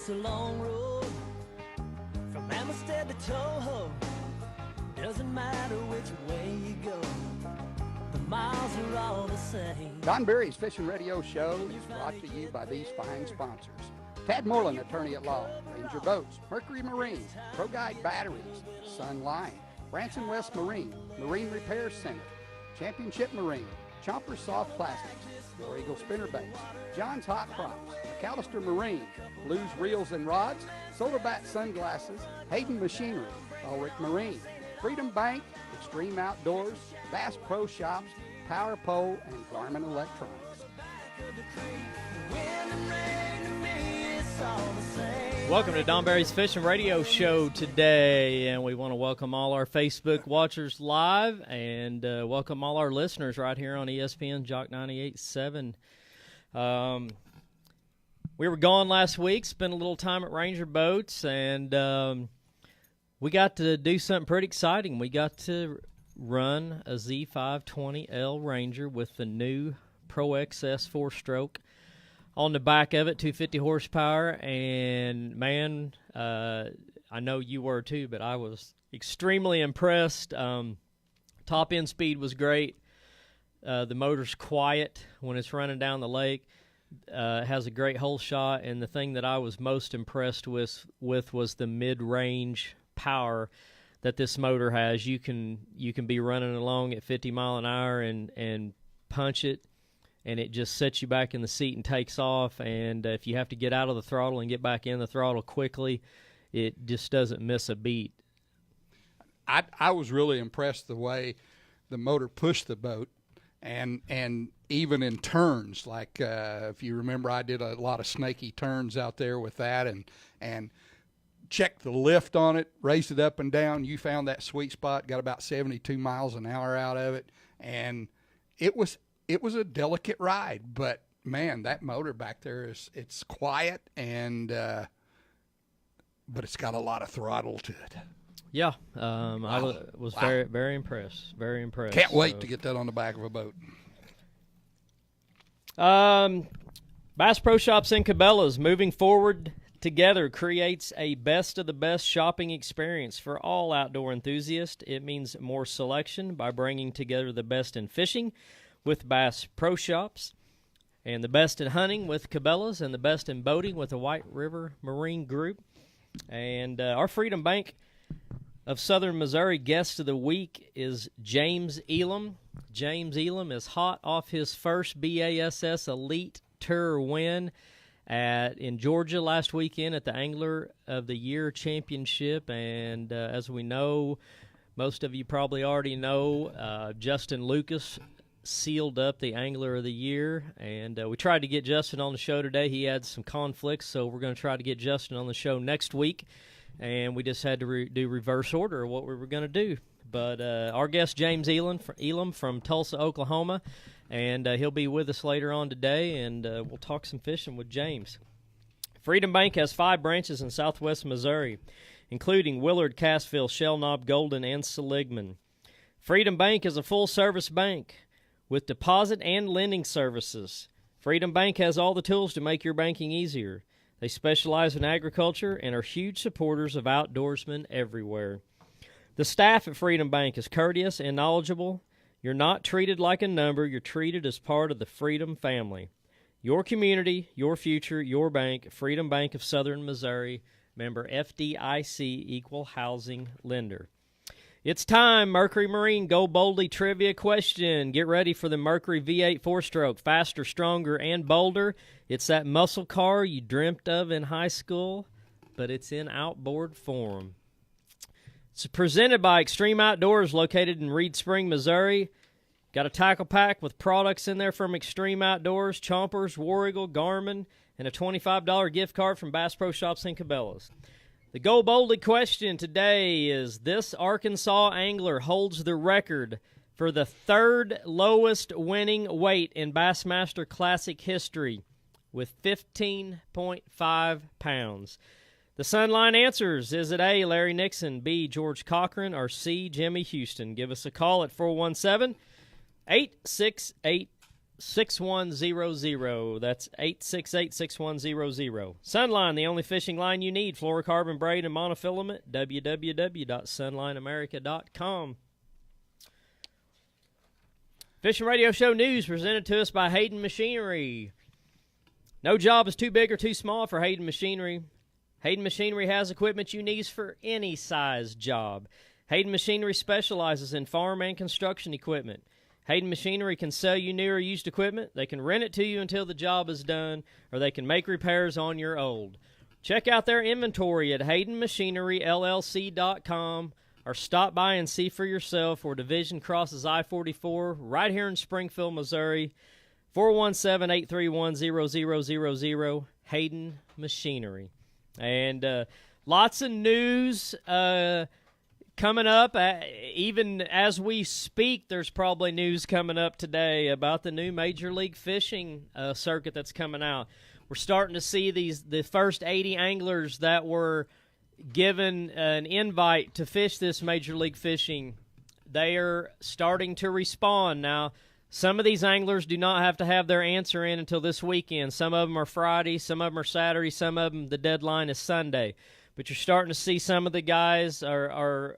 It's a long road from Amistad to Toho. Doesn't matter which way you go, the miles are all the same. Don Berry's Fishing Radio Show is brought to you by these fine sponsors. Tad Moreland, attorney at law, Ranger Boats, Mercury Marine, Pro Guide Batteries, Sun Line, Branson West Marine, Marine Repair Center, Championship Marine, Chomper Soft Plastics, War Eagle Spinnerbaits, John's Hot Crops, McAllister Marine, Blues Reels and Rods, Solar Bat Sunglasses, Hayden Machinery, Ulrich Marine, Freedom Bank, Extreme Outdoors, Bass Pro Shops, Power Pole, and Garmin Electronics. Welcome to Don Berry's Fishing Radio Show today, and we want to welcome all our Facebook watchers live and welcome all our listeners right here on ESPN Jock 98.7. We were gone last week, spent a little time at Ranger Boats, and we got to do something pretty exciting. We got to run a Z520L Ranger with the new Pro X.S 4-stroke on the back of it, 250 horsepower, and man, I know you were too, but I was extremely impressed. Top end speed was great. The motor's quiet when it's running down the lake. It has a great hole shot, and the thing that I was most impressed with was the mid-range power that this motor has. You can be running along at 50 mile an hour and punch it, and it just sets you back in the seat and takes off. And if you have to get out of the throttle and get back in the throttle quickly, it just doesn't miss a beat. I was really impressed the way the motor pushed the boat, and even in turns, like if you remember, I did a lot of snaky turns out there with that, and checked the lift on it, raised it up and down. You found that sweet spot, got about 72 miles an hour out of it, and it was a delicate ride. But man, that motor back there it's quiet, and but it's got a lot of throttle to it. Yeah, I was very, very impressed. Very impressed. Can't wait to get that on the back of a boat. Bass Pro Shops and Cabela's moving forward together creates a best of the best shopping experience for all outdoor enthusiasts. It means more selection by bringing together the best in fishing with Bass Pro Shops, and the best in hunting with Cabela's, and the best in boating with the White River Marine Group. And our Freedom Bank of Southern Missouri guest of the week is James Elam. James Elam is hot off his first B.A.S.S. Elite Tour win in Georgia last weekend at the Angler of the Year Championship. And as we know, most of you probably already know, Justin Lucas sealed up the Angler of the Year. And we tried to get Justin on the show today. He had some conflicts, so we're going to try to get Justin on the show next week. And we just had to do reverse order of what we were going to do. But our guest, James Elam from Tulsa, Oklahoma, and he'll be with us later on today, and we'll talk some fishing with James. Freedom Bank has 5 branches in southwest Missouri, including Willard, Cassville, Shell Knob, Golden, and Seligman. Freedom Bank is a full-service bank with deposit and lending services. Freedom Bank has all the tools to make your banking easier. They specialize in agriculture and are huge supporters of outdoorsmen everywhere. The staff at Freedom Bank is courteous and knowledgeable. You're not treated like a number. You're treated as part of the Freedom family. Your community, your future, your bank, Freedom Bank of Southern Missouri, member FDIC, equal housing lender. It's time, Mercury Marine Go Boldly trivia question. Get ready for the Mercury V8 4-stroke, faster, stronger, and bolder. It's that muscle car you dreamt of in high school, but it's in outboard form. It's presented by Extreme Outdoors, located in Reed Spring, Missouri. Got a tackle pack with products in there from Extreme Outdoors, Chompers, War Eagle, Garmin, and a $25 gift card from Bass Pro Shops and Cabela's. The Go Boldly question today is, this Arkansas angler holds the record for the 3rd lowest winning weight in Bassmaster Classic history with 15.5 pounds. The Sunline answers, is it A, Larry Nixon, B, George Cochran, or C, Jimmy Houston? Give us a call at 417-868 868-6100. That's 868-6100. Sunline, the only fishing line you need. Fluorocarbon braid and monofilament. www.sunlineamerica.com. Fishing Radio Show news presented to us by Hayden Machinery. No job is too big or too small for Hayden Machinery. Hayden Machinery has equipment you need for any size job. Hayden Machinery specializes in farm and construction equipment. Hayden Machinery can sell you new or used equipment. They can rent it to you until the job is done, or they can make repairs on your old. Check out their inventory at HaydenMachineryLLC.com or stop by and see for yourself where Division crosses I-44 right here in Springfield, Missouri. 417-831-0000, Hayden Machinery. And lots of news coming up. Even as we speak, there's probably news coming up today about the new Major League Fishing circuit that's coming out. We're starting to see the first 80 anglers that were given an invite to fish this Major League Fishing. They are starting to respond now. Some of these anglers do not have to have their answer in until this weekend. Some of them are Friday, some of them are Saturday, some of them the deadline is Sunday. But you're starting to see some of the guys are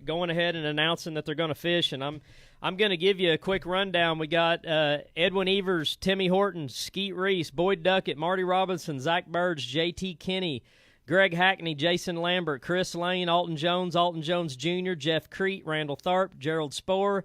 going ahead and announcing that they're going to fish, and I'm going to give you a quick rundown. We got Edwin Evers, Timmy Horton, Skeet Reese, Boyd Duckett, Marty Robinson, Zach Burge, J.T. Kinney, Greg Hackney, Jason Lambert, Chris Lane, Alton Jones Jr., Jeff Crete, Randall Tharp, Gerald Spohr,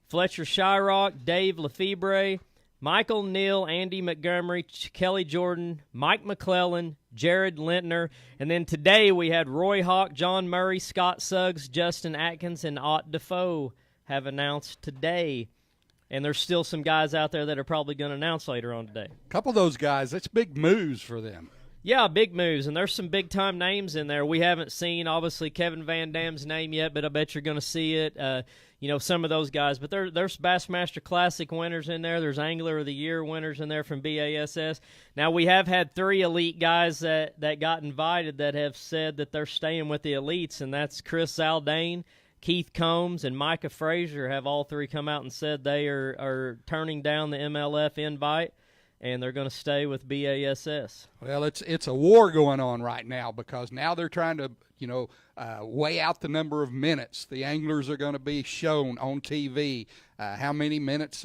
Fletcher Shyrock, Dave Lefebvre, Michael Neal, Andy Montgomery, Kelly Jordan, Mike McClellan, Jared Lintner, and then today we had Roy Hawk, John Murray, Scott Suggs, Justin Atkins, and Ott Defoe have announced today. And there's still some guys out there that are probably going to announce later on today. A couple of those guys, that's big moves for them. Yeah, big moves, and there's some big-time names in there. We haven't seen, obviously, Kevin Van Dam's name yet, but I bet you're going to see it. Some of those guys. But there's Bassmaster Classic winners in there. There's Angler of the Year winners in there from B.A.S.S. Now, we have had 3 elite guys that got invited that have said that they're staying with the elites, and that's Chris Zaldane, Keith Combs, and Micah Frazier have all 3 come out and said they are turning down the MLF invite, and they're going to stay with B.A.S.S. Well, it's a war going on right now because now they're trying to, weigh out the number of minutes the anglers are going to be shown on TV, how many minutes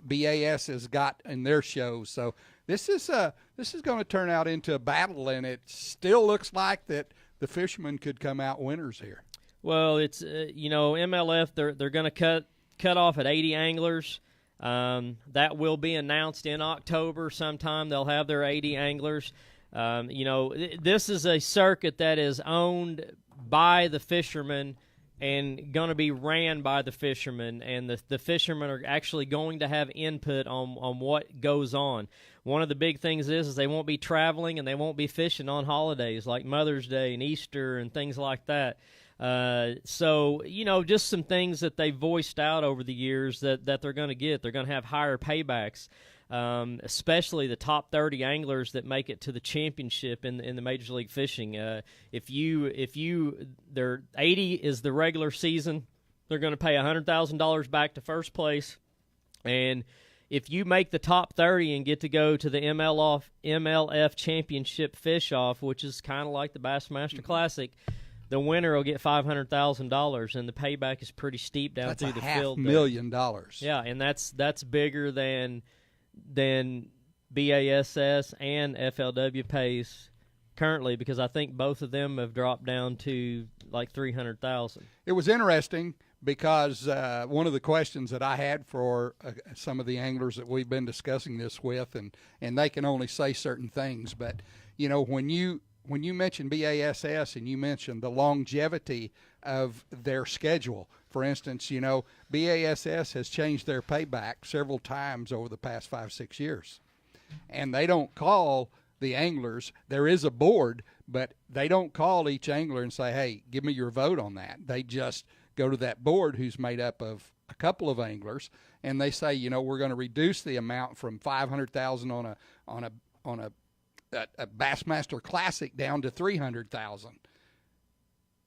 B.A.S. has got in their shows. So this is going to turn out into a battle, and it still looks like that the fishermen could come out winners here. Well, it's MLF they're going to cut off at 80 anglers. That will be announced in October sometime. They'll have their 80 anglers. This is a circuit that is owned by the fishermen and going to be ran by the fishermen, and the fishermen are actually going to have input on what goes on. One of the big things is they won't be traveling and they won't be fishing on holidays like Mother's Day and Easter and things like that. Just some things that they voiced out over the years that they're going to get. They're going to have higher paybacks, especially the top 30 anglers that make it to the championship in the Major League Fishing. If their 80 is the regular season, they're going to pay $100,000 back to first place, and if you make the top 30 and get to go to the MLF Championship Fish-Off, which is kind of like the Bassmaster Classic, the winner will get $500,000, and the payback is pretty steep down through the field. That's $500,000. Yeah, and that's bigger than BASS and FLW pays currently, because I think both of them have dropped down to like $300,000. It was interesting because one of the questions that I had for some of the anglers that we've been discussing this with, and they can only say certain things, but when you mentioned B.A.S.S. and you mentioned the longevity of their schedule, for instance, B.A.S.S. has changed their payback several times over the past 5-6 years. And they don't call the anglers. There is a board, but they don't call each angler and say, hey, give me your vote on that. They just go to that board who's made up of a couple of anglers, and they say, we're going to reduce the amount from $500,000 on a Bassmaster Classic down to $300,000.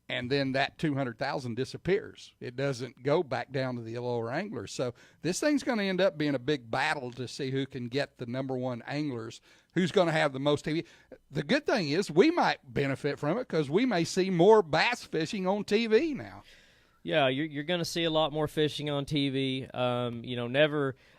and then that 200,000 disappears. It doesn't go back down to the lower anglers. So this thing's going to end up being a big battle to see who can get the number one anglers, who's going to have the most TV. The good thing is we might benefit from it because we may see more bass fishing on TV now. Yeah, you're going to see a lot more fishing on TV.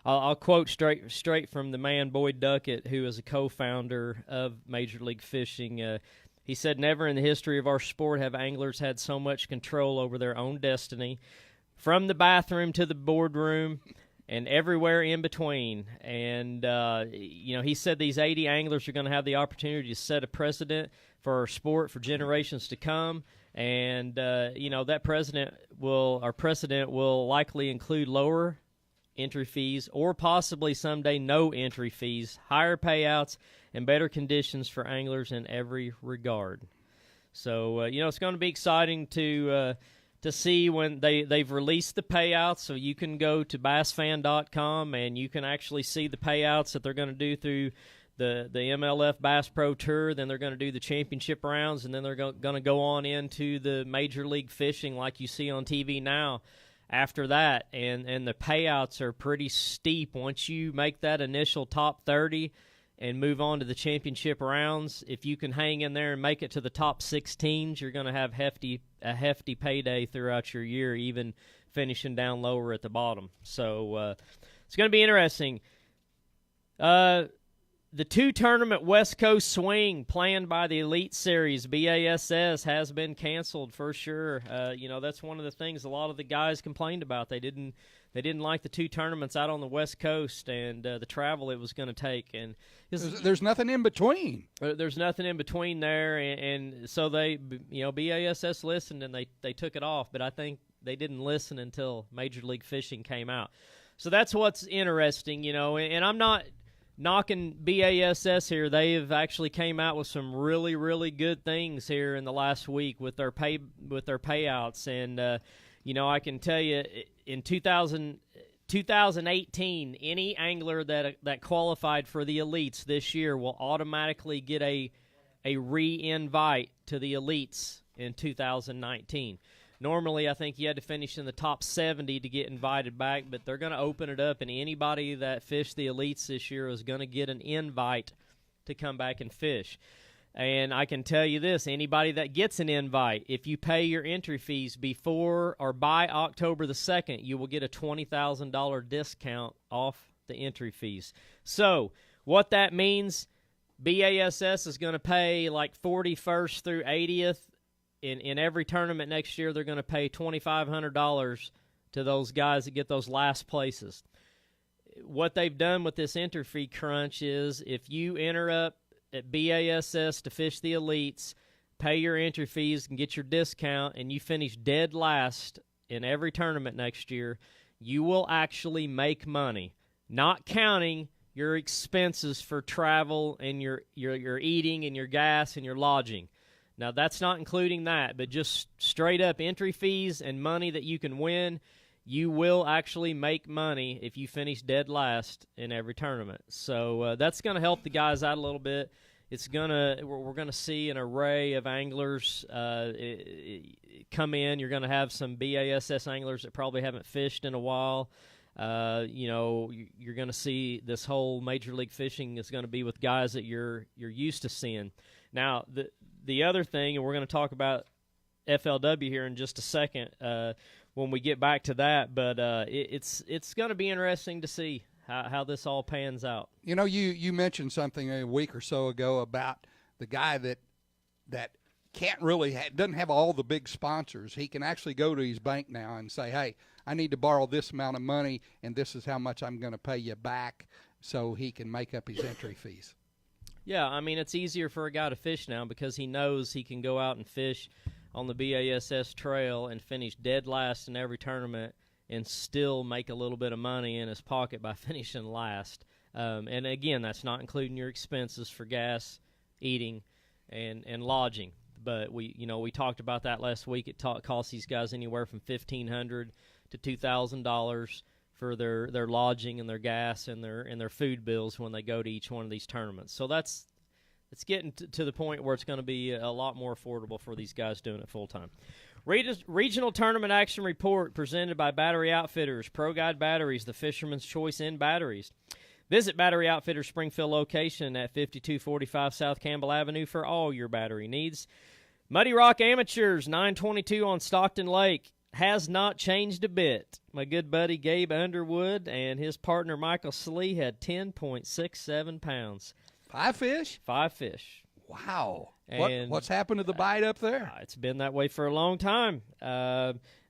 I'll quote straight from the man Boyd Duckett, who is a co-founder of Major League Fishing. He said, "Never in the history of our sport have anglers had so much control over their own destiny, from the bathroom to the boardroom and everywhere in between." And, he said these 80 anglers are going to have the opportunity to set a precedent for our sport for generations to come. And, that precedent will likely include lower entry fees or possibly someday no entry fees, higher payouts, and better conditions for anglers in every regard. So, it's going to be exciting to see when they've released the payouts. So you can go to bassfan.com and you can actually see the payouts that they're going to do through the MLF Bass Pro Tour. Then they're going to do the championship rounds, and then they're going to go on into the Major League Fishing like you see on TV now after that. And the payouts are pretty steep. Once you make that initial top 30 and move on to the championship rounds, if you can hang in there and make it to the top 16s, you're going to have a hefty payday throughout your year, even finishing down lower at the bottom. So it's going to be interesting. The two-tournament West Coast swing planned by the Elite Series, B.A.S.S, has been canceled for sure. That's one of the things a lot of the guys complained about. They didn't like the two tournaments out on the West Coast and the travel it was going to take. And there's nothing in between. There's nothing in between there, and so they, B.A.S.S listened and they took it off. But I think they didn't listen until Major League Fishing came out. So that's what's interesting, and I'm not knocking B.A.S.S here. They have actually came out with some really, really good things here in the last week with their payouts. And I can tell you, in 2018, any angler that qualified for the elites this year will automatically get a re-invite to the elites in 2019. Normally, I think you had to finish in the top 70 to get invited back, but they're going to open it up, and anybody that fished the elites this year is going to get an invite to come back and fish. And I can tell you this, anybody that gets an invite, if you pay your entry fees before or by October the 2nd, you will get a $20,000 discount off the entry fees. So what that means, B.A.S.S is going to pay like 41st through 80th. In every tournament next year, they're going to pay $2,500 to those guys that get those last places. What they've done with this entry fee crunch is if you enter up at B.A.S.S to fish the elites, pay your entry fees and get your discount, and you finish dead last in every tournament next year, you will actually make money, not counting your expenses for travel and your eating and your gas and your lodging. Now, that's not including that, but just straight up entry fees and money that you can win, you will actually make money if you finish dead last in every tournament. So that's going to help the guys out a little bit. We're going to see an array of anglers come in. You're going to have some B.A.S.S anglers that probably haven't fished in a while. You're going to see this whole Major League Fishing is going to be with guys that you're used to seeing. Now, the other thing, and we're going to talk about FLW here in just a second when we get back to that, but it's going to be interesting to see how this all pans out. You mentioned something a week or so ago about the guy that can't really doesn't have all the big sponsors. He can actually go to his bank now and say, hey, I need to borrow this amount of money, and this is how much I'm going to pay you back, so he can make up his entry fees. Yeah, I mean, it's easier for a guy to fish now because he knows he can go out and fish on the B.A.S.S trail and finish dead last in every tournament and still make a little bit of money in his pocket by finishing last. And again, that's not including your expenses for gas, eating, and lodging. But we talked about that last week. It costs these guys anywhere from $1,500 to $2,000 for their lodging and their gas and their food bills when they go to each one of these tournaments. So that's It's getting to the point where it's going to be a lot more affordable for these guys doing it full-time. Regional Tournament Action Report presented by Battery Outfitters, Pro Guide Batteries, the fisherman's choice in batteries. Visit Battery Outfitters' Springfield location at 5245 South Campbell Avenue for all your battery needs. Muddy Rock Amateurs, 922 on Stockton Lake, has not changed a bit. My good buddy Gabe Underwood and his partner Michael Slee had 10.67 pounds. 5 fish? 5 fish. Wow. And What's happened to the bite up there? It's been that way for a long time.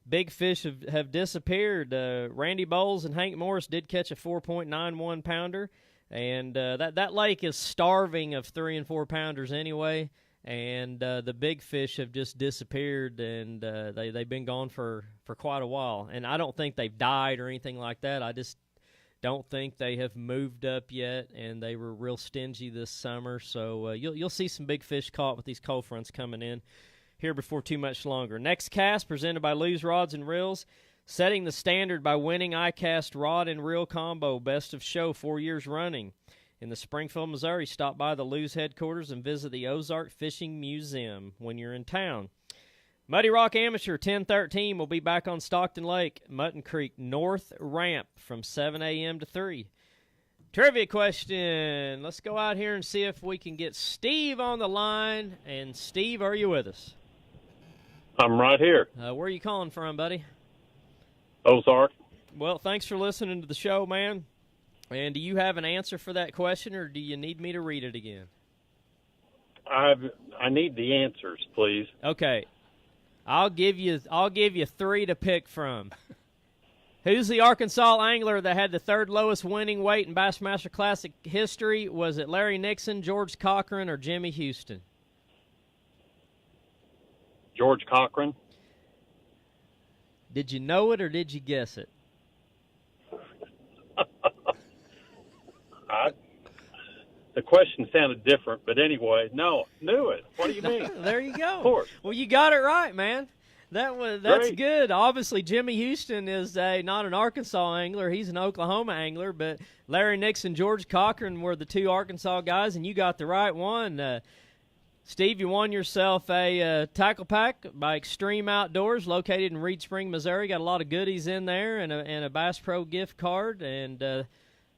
Big fish have disappeared. Randy Bowles and Hank Morris did catch a 4.91 pounder, and that lake is starving of 3 and 4 pounders anyway. And the big fish have just disappeared, and they've been gone for quite a while. And I don't think they've died or anything like that. I just don't think they have moved up yet, and they were real stingy this summer. So you'll see some big fish caught with these cold fronts coming in here before too much longer. Next cast presented by Lou's Rods and Reels, setting the standard by winning ICAST Rod and Reel Combo Best of Show 4 years running. In the Springfield, Missouri, stop by the Lou's headquarters and visit the Ozark Fishing Museum when you're in town. Muddy Rock Amateur 1013 will be back on Stockton Lake, Mutton Creek North Ramp from 7 a.m. to 3. Trivia question. Let's go out here and see if we can get Steve on the line. And, Steve, are you with us? I'm right here. Where are you calling from, buddy? Ozark. Well, thanks for listening to the show, man. And do you have an answer for that question, or do you need me to read it again? I need the answers, please. Okay. I'll give you 3 to pick from. Who's the Arkansas angler that had the 3rd lowest winning weight in Bassmaster Classic history? Was it Larry Nixon, George Cochran, or Jimmy Houston? George Cochran. Did you know it or did you guess it? The question sounded different, but anyway, no, knew it. What do you mean? There you go. Of course. Well, you got it right, man. That's Great. good. Obviously, Jimmy Houston is not an Arkansas angler. He's an Oklahoma angler. But Larry Nixon, George Cochran were the 2 Arkansas guys, and you got the right one. Steve, you won yourself a tackle pack by Extreme Outdoors, located in Reed Spring, Missouri. Got a lot of goodies in there and a Bass Pro gift card. And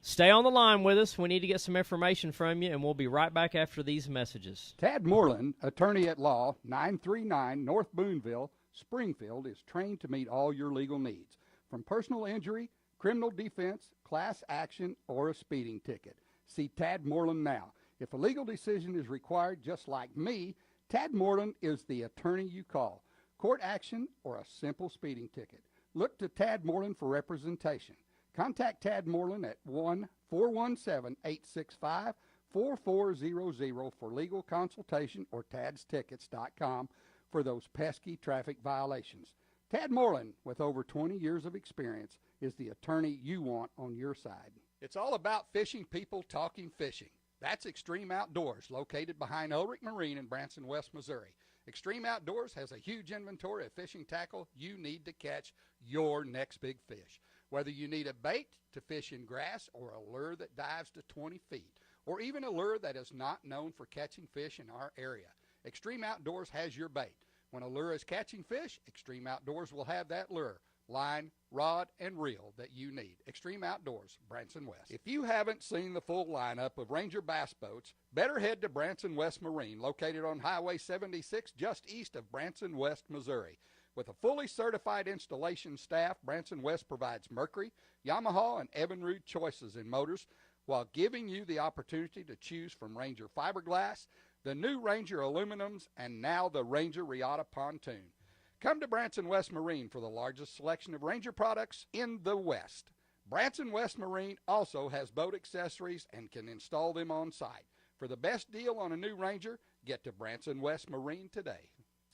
stay on the line with us. We need to get some information from you, and we'll be right back after these messages. Tad Moreland, attorney at law, 939 North Boonville, Springfield, is trained to meet all your legal needs, from personal injury, criminal defense, class action, or a speeding ticket. See Tad Moreland now. If a legal decision is required, just like me, Tad Moreland is the attorney you call. Court action or a simple speeding ticket. Look to Tad Moreland for representation. Contact Tad Moreland at 1-417-865-4400 for legal consultation, or tadstickets.com for those pesky traffic violations. Tad Moreland, with over 20 years of experience, is the attorney you want on your side. It's all about fishing people talking fishing. That's Extreme Outdoors, located behind Ulrich Marine in Branson, West Missouri. Extreme Outdoors has a huge inventory of fishing tackle you need to catch your next big fish. Whether you need a bait to fish in grass, or a lure that dives to 20 feet, or even a lure that is not known for catching fish in our area, Extreme Outdoors has your bait. When a lure is catching fish, Extreme Outdoors will have that lure, line, rod, and reel that you need. Extreme Outdoors, Branson West. If you haven't seen the full lineup of Ranger bass boats, better head to Branson West Marine, located on Highway 76 just east of Branson West, Missouri. With a fully certified installation staff, Branson West provides Mercury, Yamaha, and Evinrude choices in motors, while giving you the opportunity to choose from Ranger fiberglass, the new Ranger aluminums, and now the Ranger Regatta pontoon. Come to Branson West Marine for the largest selection of Ranger products in the West. Branson West Marine also has boat accessories and can install them on site. For the best deal on a new Ranger, get to Branson West Marine today.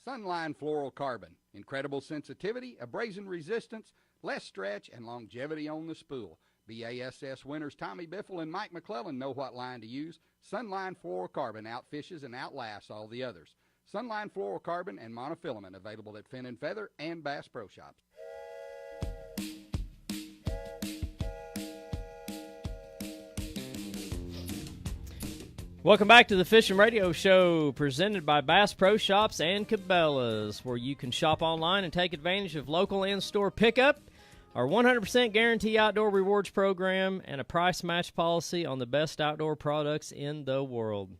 Sunline Fluorocarbon. Incredible sensitivity, abrasion resistance, less stretch, and longevity on the spool. B.A.S.S. winners Tommy Biffle and Mike McClellan know what line to use. Sunline Fluorocarbon outfishes and outlasts all the others. Sunline Fluorocarbon and monofilament, available at Fin and Feather and Bass Pro Shops. Welcome back to the Fishin' Radio Show, presented by Bass Pro Shops and Cabela's, where you can shop online and take advantage of local in-store pickup, our 100% guarantee outdoor rewards program, and a price match policy on the best outdoor products in the world.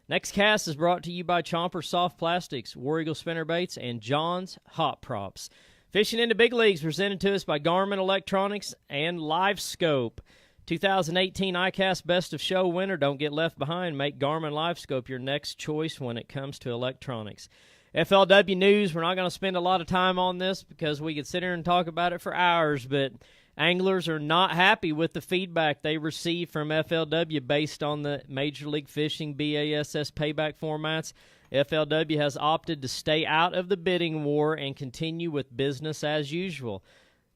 Next Cast is brought to you by Chomper Soft Plastics, War Eagle Spinnerbaits, and John's Hot Props. Fishing into Big Leagues presented to us by Garmin Electronics and LiveScope. 2018 ICAST Best of Show winner. Don't get left behind. Make Garmin LiveScope your next choice when it comes to electronics. FLW news, we're not going to spend a lot of time on this because we could sit here and talk about it for hours, but anglers are not happy with the feedback they received from FLW based on the Major League Fishing B.A.S.S. payback formats. FLW has opted to stay out of the bidding war and continue with business as usual.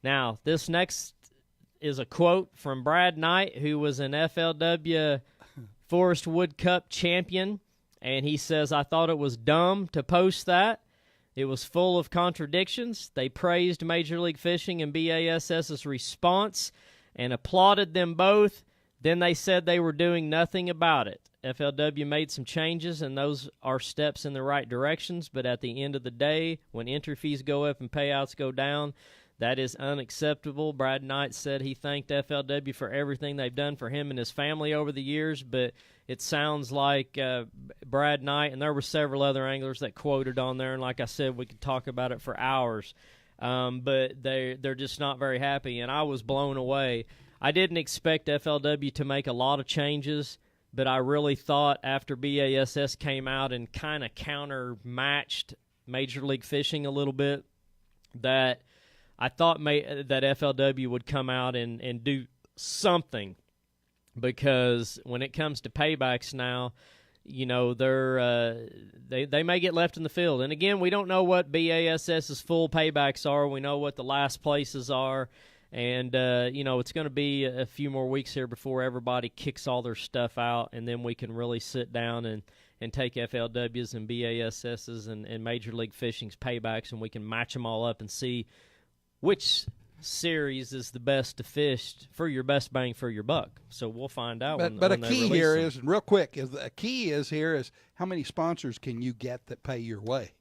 Now, this next is a quote from Brad Knight, who was an FLW Forest Wood Cup champion, and he says, "I thought it was dumb to post that. It was full of contradictions. They praised Major League Fishing and BASS's response and applauded them both. Then they said they were doing nothing about it. FLW made some changes, and those are steps in the right directions, but at the end of the day, when entry fees go up and payouts go down, that is unacceptable." Brad Knight said he thanked FLW for everything they've done for him and his family over the years, but it sounds like Brad Knight, and there were several other anglers that quoted on there, and like I said, we could talk about it for hours, but they're just not very happy, and I was blown away. I didn't expect FLW to make a lot of changes, but I really thought after BASS came out and kind of counter-matched Major League Fishing a little bit, that I thought that FLW would come out and do something, because when it comes to paybacks now, you know, they may get left in the field. And again, we don't know what BASS's full paybacks are. We know what the last places are. And, you know, it's going to be a few more weeks here before everybody kicks all their stuff out, and then we can really sit down and take FLW's and BASS's and Major League Fishing's paybacks, and we can match them all up and see which series is the best to fish for your best bang for your buck. So we'll find out. But a key here is, real quick, a key is here is how many sponsors can you get that pay your way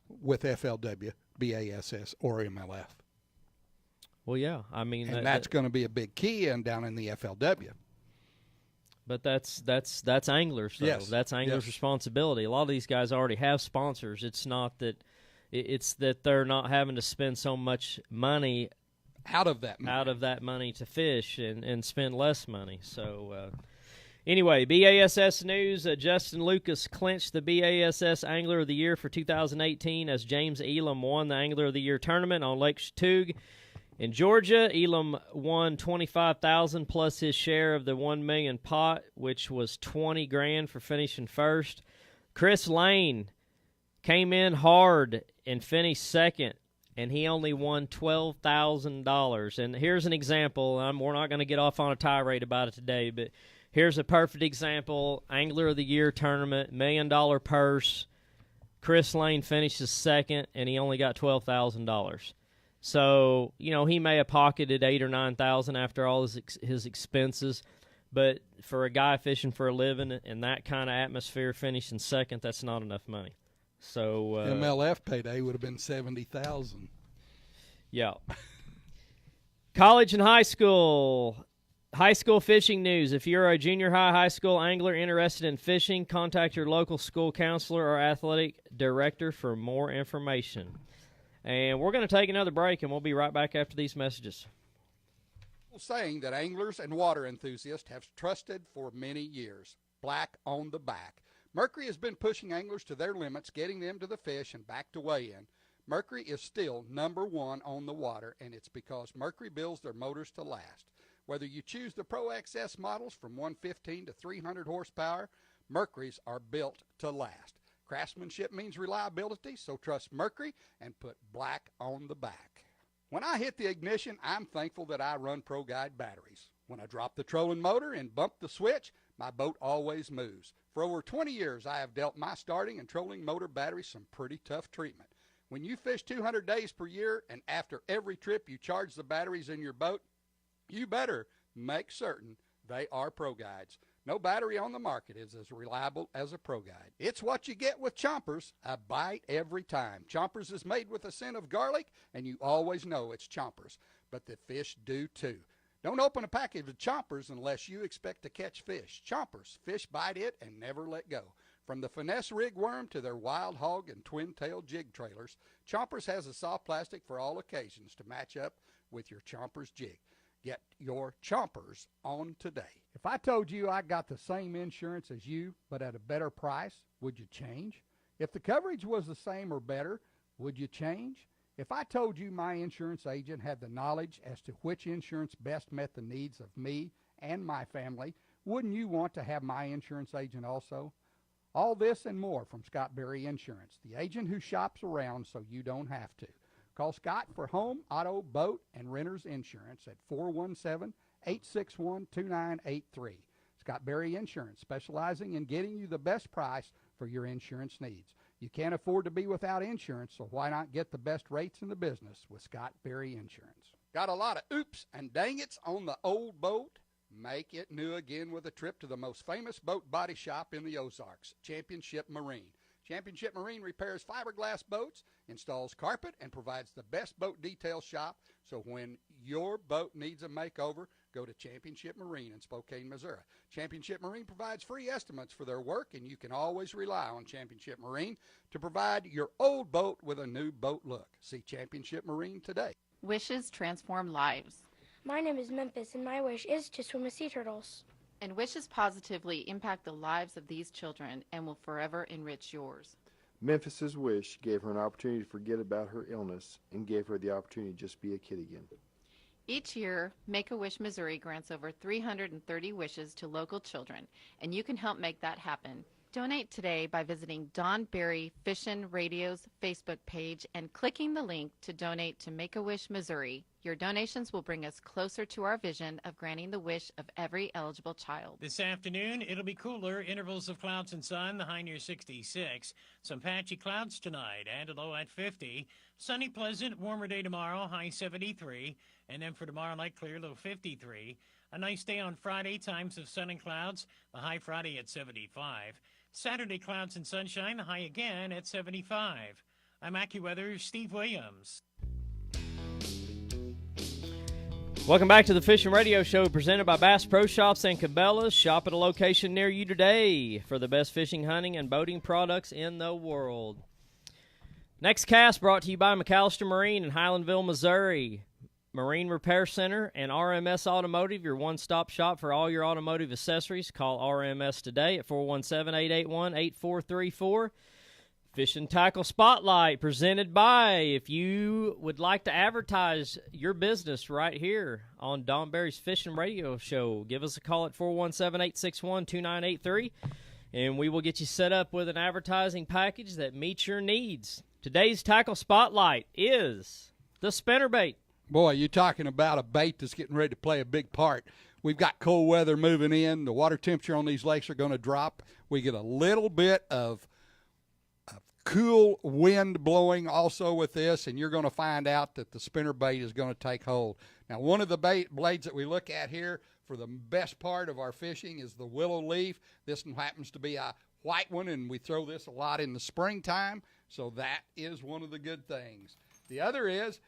with FLW, BASS, or MLF? Well, yeah, I mean, and that's going to be a big key down in the FLW. But that's anglers, though. Yes. That's anglers' responsibility. A lot of these guys already have sponsors. It's not that. It's that they're not having to spend so much money out of that money to fish and spend less money. So, anyway, BASS news. Justin Lucas clinched the BASS Angler of the Year for 2018 as James Elam won the Angler of the Year tournament on Lake Chattooga in Georgia. Elam won $25,000 plus his share of the $1 million pot, which was $20,000 for finishing first. Chris Lane came in hard and finished second, and he only won $12,000. And here's an example. We're not going to get off on a tirade about it today, but here's a perfect example. Angler of the Year tournament, $1 million purse. Chris Lane finishes second, and he only got $12,000. So, you know, he may have pocketed $8,000 or $9,000 after all his expenses, but for a guy fishing for a living in that kind of atmosphere, finishing second, that's not enough money. So MLF payday would have been $70,000. Yeah. College and high school fishing news. If you're a junior high school angler interested in fishing, contact your local school counselor or athletic director for more information. And we're going to take another break, and we'll be right back after these messages. Saying that anglers and water enthusiasts have trusted for many years. Black on the back. Mercury has been pushing anglers to their limits, getting them to the fish and back to weigh in. Mercury is still #1 on the water, and it's because Mercury builds their motors to last. Whether you choose the Pro XS models from 115 to 300 horsepower, Mercury's are built to last. Craftsmanship means reliability, so trust Mercury and put black on the back. When I hit the ignition, I'm thankful that I run Pro Guide batteries. When I drop the trolling motor and bump the switch, my boat always moves. For over 20 years, I have dealt my starting and trolling motor batteries some pretty tough treatment. When you fish 200 days per year and after every trip you charge the batteries in your boat, you better make certain they are Pro Guides. No battery on the market is as reliable as a Pro Guide. It's what you get with Chompers, a bite every time. Chompers is made with a scent of garlic, and you always know it's Chompers. But the fish do too. Don't open a package of Chompers unless you expect to catch fish. Chompers, fish bite it and never let go. From the finesse rig worm to their wild hog and twin-tail jig trailers, Chompers has a soft plastic for all occasions to match up with your Chompers jig. Get your Chompers on today. If I told you I got the same insurance as you, but at a better price, would you change? If the coverage was the same or better, would you change? If I told you my insurance agent had the knowledge as to which insurance best met the needs of me and my family, wouldn't you want to have my insurance agent also? All this and more from Scott Berry Insurance, the agent who shops around so you don't have to. Call Scott for home, auto, boat, and renter's insurance at 417-861-2983. Scott Berry Insurance, specializing in getting you the best price for your insurance needs. You can't afford to be without insurance, so why not get the best rates in the business with Scott Berry Insurance? Got a lot of oops and dang it's on the old boat? Make it new again with a trip to the most famous boat body shop in the Ozarks, Championship Marine. Championship Marine repairs fiberglass boats, installs carpet, and provides the best boat detail shop. So when your boat needs a makeover, go to Championship Marine in Spokane, Missouri. Championship Marine provides free estimates for their work, and you can always rely on Championship Marine to provide your old boat with a new boat look. See Championship Marine today. Wishes transform lives. My name is Memphis, and my wish is to swim with sea turtles. And wishes positively impact the lives of these children and will forever enrich yours. Memphis's wish gave her an opportunity to forget about her illness and gave her the opportunity to just be a kid again. Each year, Make-A-Wish Missouri grants over 330 wishes to local children, and you can help make that happen. Donate today by visiting Don Berry Fishin Radio's Facebook page and clicking the link to donate to Make-A-Wish Missouri. Your donations will bring us closer to our vision of granting the wish of every eligible child. This afternoon, it'll be cooler, intervals of clouds and sun, the high near 66. Some patchy clouds tonight, and a low at 50. Sunny, pleasant, warmer day tomorrow, high 73. And then for tomorrow night, clear, low 53. A nice day on Friday, times of sun and clouds, the high Friday at 75. Saturday, clouds and sunshine, the high again at 75. I'm AccuWeather's Steve Williams. Welcome back to the Fishing Radio Show presented by Bass Pro Shops and Cabela's. Shop at a location near you today for the best fishing, hunting, and boating products in the world. Next cast brought to you by McAllister Marine in Highlandville, Missouri. Marine Repair Center and RMS Automotive, your one-stop shop for all your automotive accessories. Call RMS today at 417-881-8434. Fish and Tackle Spotlight presented by, if you would like to advertise your business right here on Don Berry's Fishing Radio Show, give us a call at 417-861-2983, and we will get you set up with an advertising package that meets your needs. Today's Tackle Spotlight is the spinnerbait. Boy, you're talking about a bait that's getting ready to play a big part. We've got cold weather moving in. The water temperature on these lakes are going to drop. We get a little bit of cool wind blowing also with this, and you're going to find out that the spinnerbait is going to take hold. Now, one of the blades that we look at here for the best part of our fishing is the willow leaf. This one happens to be a white one, and we throw this a lot in the springtime, so that is one of the good things. The other is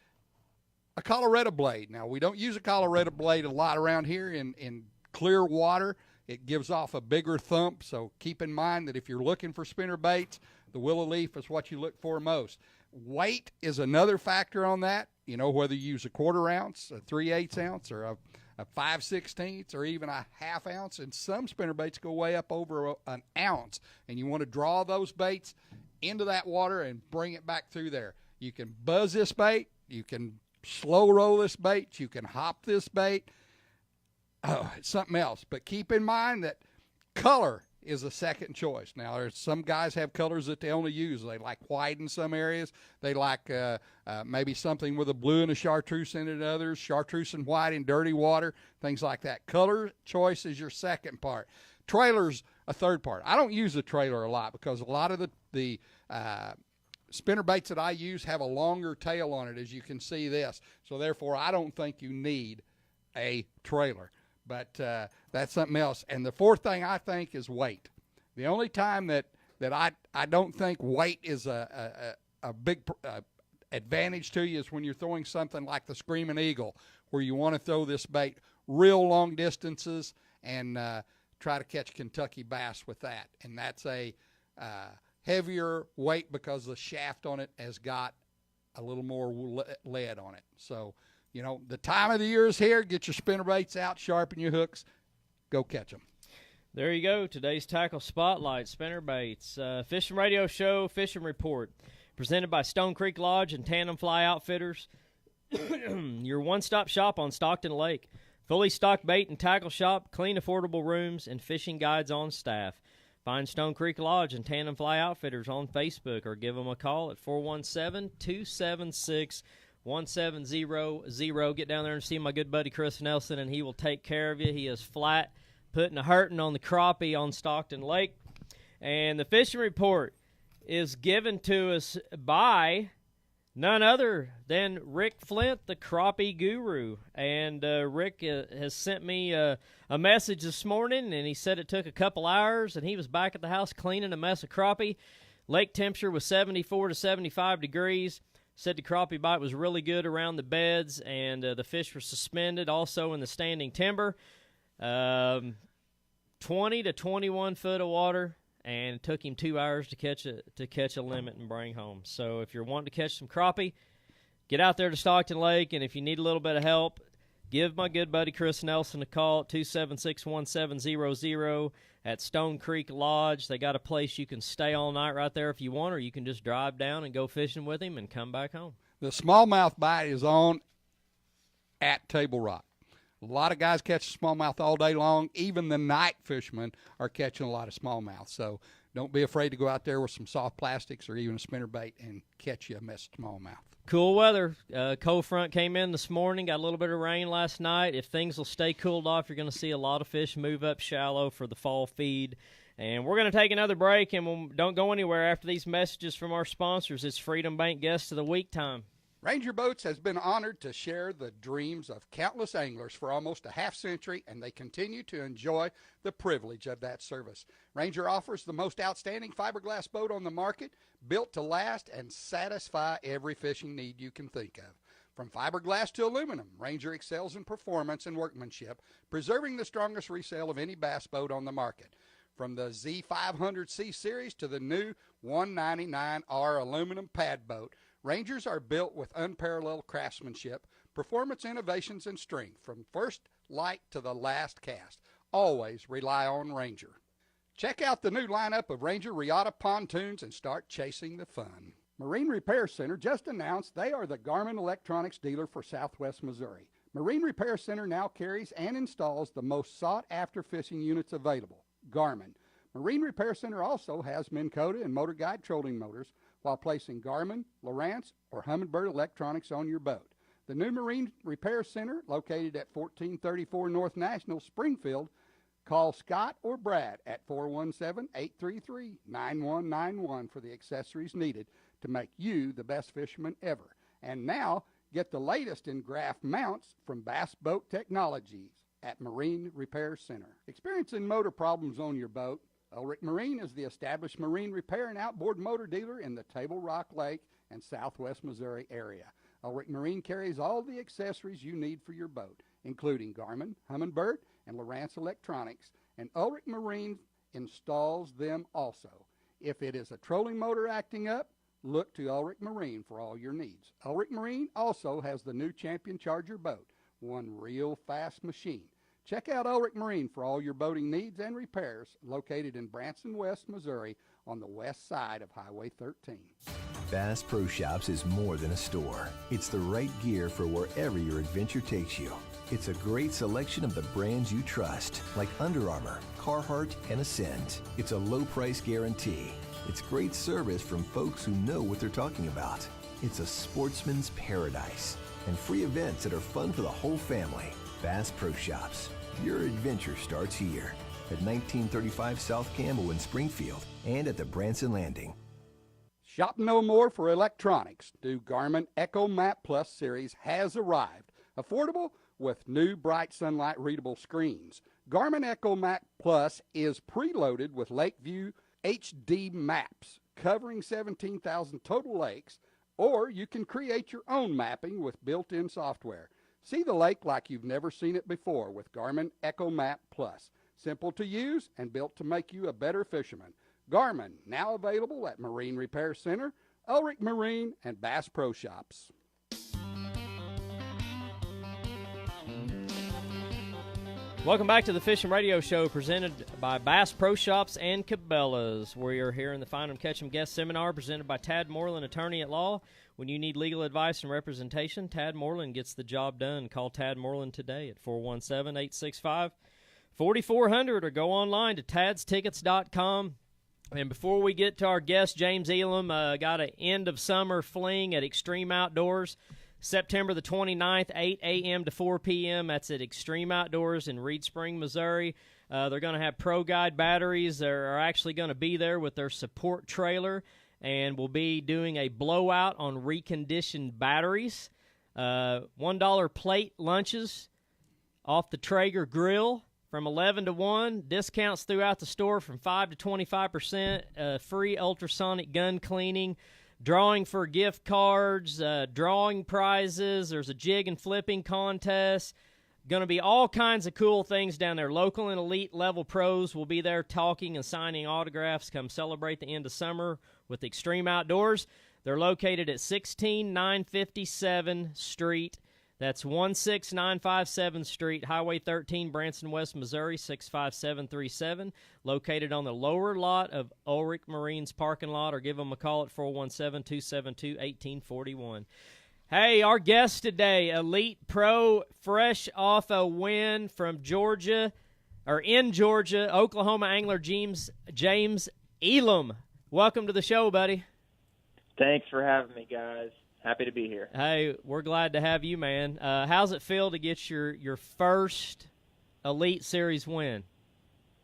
a Colorado blade. Now, we don't use a Colorado blade a lot around here in clear water. It gives off a bigger thump, so keep in mind that if you're looking for spinnerbaits, the willow leaf is what you look for most. Weight is another factor on that. You know, whether you use a 1/4 ounce, a 3/8 ounce, or a 5/16, or even a 1/2 ounce. And some spinnerbaits go way up over an ounce. And you want to draw those baits into that water and bring it back through there. You can buzz this bait. You can slow roll this bait. You can hop this bait. Oh, it's something else. But keep in mind that color is a second choice. Now, there's some guys have colors that they only use. They like white in some areas. They like maybe something with a blue and a chartreuse in it in others, chartreuse and white in dirty water, things like that. Color choice is your second part. Trailer's a third part. I don't use a trailer a lot because a lot of the spinnerbaits that I use have a longer tail on it, as you can see this. So, therefore, I don't think you need a trailer. But that's something else. And the fourth thing I think is weight. The only time that I don't think weight is a big advantage to you is when you're throwing something like the Screaming Eagle, where you want to throw this bait real long distances and try to catch Kentucky bass with that. And that's a heavier weight because the shaft on it has got a little more lead on it. So, you know, the time of the year is here. Get your spinner baits out, sharpen your hooks, go catch them. There you go. Today's Tackle Spotlight, spinner baits. Fishing Radio Show, Fishing Report, presented by Stone Creek Lodge and Tandem Fly Outfitters. Your one-stop shop on Stockton Lake. Fully stocked bait and tackle shop, clean, affordable rooms, and fishing guides on staff. Find Stone Creek Lodge and Tandem Fly Outfitters on Facebook or give them a call at 417-276-1700. Get down there and see my good buddy Chris Nelson, and he will take care of you. He is flat putting a hurting on the crappie on Stockton Lake. And the Fishing Report is given to us by none other than Rick Flint, the crappie guru. And Rick has sent me a message this morning, and he said it took a couple hours, and he was back at the house cleaning a mess of crappie. Lake temperature was 74 to 75 degrees. Said the crappie bite was really good around the beds, and the fish were suspended also in the standing timber. 20 to 21 foot of water, and it took him 2 hours to catch a limit and bring home. So if you're wanting to catch some crappie, get out there to Stockton Lake, and if you need a little bit of help, give my good buddy Chris Nelson a call at 276-1700 at Stone Creek Lodge. They got a place you can stay all night right there if you want, or you can just drive down and go fishing with him and come back home. The smallmouth bite is on at Table Rock. A lot of guys catch smallmouth all day long. Even the night fishermen are catching a lot of smallmouth. So don't be afraid to go out there with some soft plastics or even a spinnerbait and catch you a mess of smallmouth. Cool weather. Cold front came in this morning, got a little bit of rain last night. If things will stay cooled off, you're going to see a lot of fish move up shallow for the fall feed. And we're going to take another break, and don't go anywhere after these messages from our sponsors. It's Freedom Bank Guest of the Week time. Ranger Boats has been honored to share the dreams of countless anglers for almost a half century, and they continue to enjoy the privilege of that service. Ranger offers the most outstanding fiberglass boat on the market, built to last and satisfy every fishing need you can think of. From fiberglass to aluminum, Ranger excels in performance and workmanship, preserving the strongest resale of any bass boat on the market. From the Z500C series to the new 199R aluminum pad boat, Rangers are built with unparalleled craftsmanship, performance innovations, and strength. From first light to the last cast, always rely on Ranger. Check out the new lineup of Ranger Regatta pontoons and start chasing the fun. Marine Repair Center just announced they are the Garmin electronics dealer for Southwest Missouri. Marine Repair Center now carries and installs the most sought-after fishing units available, Garmin. Marine Repair Center also has Minn Kota and Motor Guide trolling motors, while placing Garmin, Lowrance, or Humminbird electronics on your boat. The new Marine Repair Center, located at 1434 North National, Springfield, call Scott or Brad at 417-833-9191 for the accessories needed to make you the best fisherman ever. And now, get the latest in Graph mounts from Bass Boat Technologies at Marine Repair Center. Experiencing motor problems on your boat? Ulrich Marine is the established marine repair and outboard motor dealer in the Table Rock Lake and Southwest Missouri area. Ulrich Marine carries all the accessories you need for your boat, including Garmin, Humminbird, and Lowrance electronics, and Ulrich Marine installs them also. If it is a trolling motor acting up, look to Ulrich Marine for all your needs. Ulrich Marine also has the new Champion Charger boat, one real fast machine. Check out Ulrich Marine for all your boating needs and repairs, located in Branson West, Missouri, on the west side of Highway 13. Bass Pro Shops is more than a store. It's the right gear for wherever your adventure takes you. It's a great selection of the brands you trust, like Under Armour, Carhartt, and Ascend. It's a low price guarantee. It's great service from folks who know what they're talking about. It's a sportsman's paradise, and free events that are fun for the whole family. Bass Pro Shops. Your adventure starts here at 1935 South Campbell in Springfield and at the Branson Landing. Shop no more for electronics. New Garmin Echo Map Plus series has arrived. Affordable with new bright sunlight readable screens. Garmin Echo Map Plus is preloaded with Lakeview HD maps covering 17,000 total lakes, or you can create your own mapping with built-in software. See the lake like you've never seen it before with Garmin Echo Map Plus. Simple to use and built to make you a better fisherman. Garmin, now available at Marine Repair Center, Ulrich Marine, and Bass Pro Shops. Welcome back to the Fishing Radio Show presented by Bass Pro Shops and Cabela's. We are here in the Find 'em, Catch 'em guest seminar presented by Tad Moreland, attorney at law. When you need legal advice and representation, Tad Moreland gets the job done. Call Tad Moreland today at 417-865-4400 or go online to tadstickets.com. And before we get to our guest, James Elam, got an end-of-summer fling at Extreme Outdoors. September the 29th, 8 a.m. to 4 p.m. That's at Extreme Outdoors in Reed Spring, Missouri. They're going to have Pro Guide batteries. They're actually going to be there with their support trailer, and we'll be doing a blowout on reconditioned batteries. $1 plate lunches off the Traeger grill from 11 to 1. Discounts throughout the store from 5 to 25%. Free ultrasonic gun cleaning. Drawing for gift cards, drawing prizes. There's a jig and flipping contest. Going to be all kinds of cool things down there. Local and elite level pros will be there talking and signing autographs. Come celebrate the end of summer with Extreme Outdoors. They're located at 16957 Street. That's 16957 Street, Highway 13, Branson, West Missouri, 65737. Located on the lower lot of Ulrich Marine's parking lot, or give them a call at 417-272-1841. Hey, our guest today, Elite Pro, fresh off a win from Georgia, or in Georgia, Oklahoma angler James Elam. Welcome to the show, buddy. Thanks for having me, guys. Happy to be here. Hey, we're glad to have you, man. How's it feel to get your first Elite Series win?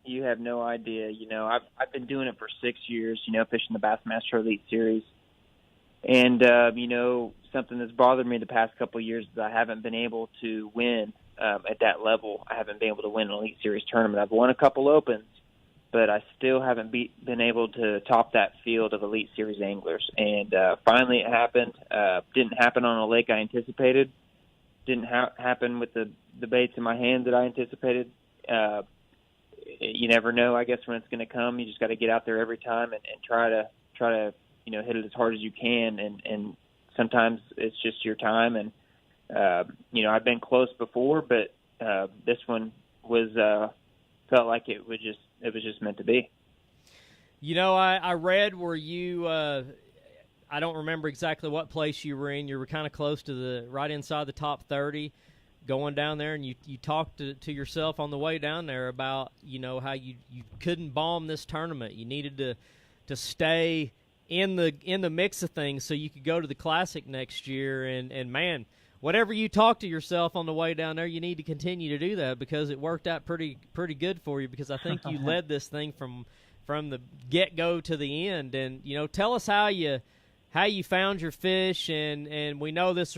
You have no idea. You know, I've been doing it for 6 years, you know, fishing the Bassmaster Elite Series. And, you know, something that's bothered me the past couple of years is I haven't been able to win at that level. I haven't been able to win an Elite Series tournament. I've won a couple Opens, but I still haven't been able to top that field of Elite Series anglers. And finally it happened. Didn't happen on a lake I anticipated. Didn't happen with the baits in my hand that I anticipated. You never know, I guess, when it's going to come. You just got to get out there every time and try to you know, hit it as hard as you can. And sometimes it's just your time. And you know, I've been close before, but this one was felt like it was just meant to be. You know, I read where you, I don't remember exactly what place you were in. You were kind of close to right inside the top 30 going down there, and you talked to yourself on the way down there about, you know, how you couldn't bomb this tournament. You needed to stay in the mix of things so you could go to the Classic next year. And man, whatever you talk to yourself on the way down there, you need to continue to do that, because it worked out pretty good for you, because I think you led this thing from the get-go to the end. And, you know, tell us how you found your fish, and we know this